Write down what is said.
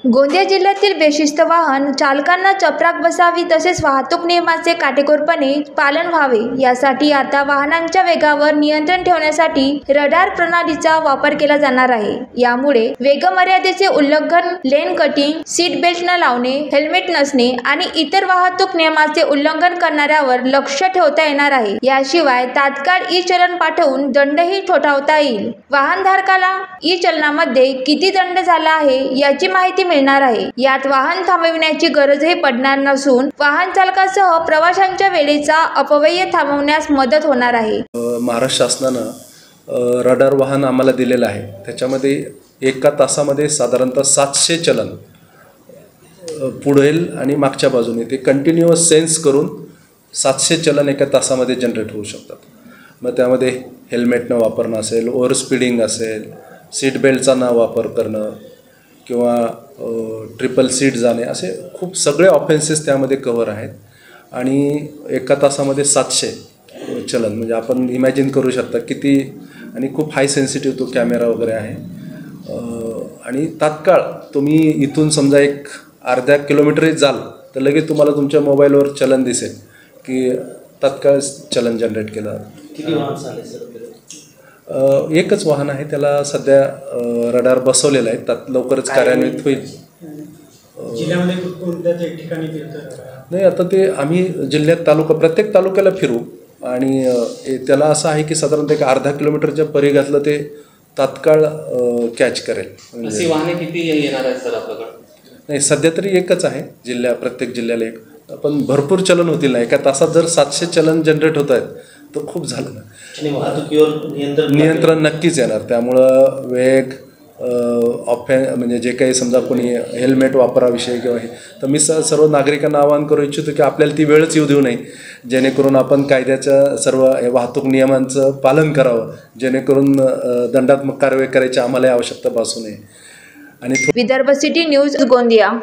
गोंदिया जिल्ह्यातील बेशिस्त वाहन चालकांना चपराक बसावी तसेच वाहतूक नियमांचे काटेकोरपणे पालन व्हावे यासाठी आता वाहनांच्या वेगावर नियंत्रण ठेवण्यासाठी रडार प्रणालीचा वापर केला जाणार आहे। यामुळे वेगमर्यादेचे उल्लंघन, लेन कटिंग, सीट बेल्ट न लावणे, हेल्मेट नसणे आणि इतर वाहतूक नियमांचे उल्लंघन करणाऱ्यावर लक्ष ठेवता येणार आहे। याशिवाय तात्काळ ई-चलन पाठवून दंडही ठोठावता येईल। वाहनधारकाला ई-चलनामध्ये किती दंड झाला आहे याची माहिती मिळणार आहे। यात वाहन थांबविण्याची गरजही पडणार नसून वाहन चालकासह प्रवाशांच्या वेळेचा अपव्यय थांबवण्यास मदत होणार आहे। महाराष्ट्र शासनाने रडार वाहन आम्हाला दिलेलं आहे। त्याच्यामध्ये एका तासामध्ये साधारणतः 700 चलन पुढील आणि मागच्या बाजूने ते कंटिन्युअस सेन्स करून 700 चलन एका तासामध्ये जनरेट होऊ शकतात। मग त्यामध्ये हेल्मेट न वापरणं असेल, ओव्हर स्पीडिंग असेल, सीट बेल्टचा न वापर करणं किंवा ट्रिपल सीट जाणे, असे खूप सगळे ऑफेन्सेस त्यामध्ये कव्हर आहेत। आणि एका तासामध्ये 700 चलन म्हणजे आपण इमॅजिन करू शकता किती, आणि खूप हाय सेन्सिटिव्ह तो कॅमेरा वगैरे आहे। आणि तात्काळ तुम्ही इथून समजा एक अर्ध्या किलोमीटर जाल तर लगेच तुम्हाला तुमच्या मोबाईलवर चलन दिसेल की तात्काळ चलन जनरेट केलं। किती वाहन झाले सर? एकच वाहन आहे, त्याला सध्या रडार बसवलेला आहे, त्यात लवकरच कार्यान्वित होईल। जिल्ह्यामध्ये कोणत्या ठिकाणी नाही, आता ते आम्ही जिल्ह्यात प्रत्येक तालुक्याला फिरू आणि त्याला असं आहे की साधारणतः एक अर्धा किलोमीटरच्या परिघातलं ते तात्काळ कॅच करेल। अशी वाहने किती येणार आहेत सर आपल्याकडे? नाही, सध्या तरी एकच आहे, प्रत्येक जिल्ह्याला एक, पण भरपूर चलन होतील ना। एका तासात जर 700 चलन जनरेट होत आहेत तर खूप झालं ना। आणि वाहतुकीवर नियंत्रण नक्कीच येणार। त्यामुळं वेग म्हणजे जे काही समजा कोणी हेल्मेट वापराविषयी किंवा हे, तर मी सर्व नागरिकांना आवाहन करू इच्छितो की आपल्याला ती वेळच येऊ देऊ नये, जेणेकरून आपण कायद्याच्या सर्व वाहतूक नियमांचं पालन करावं, जेणेकरून दंडात्मक कारवाई करायची आम्हाला आवश्यकता भासू नये। आणि विदर्भ सिटी न्यूज, गोंदिया।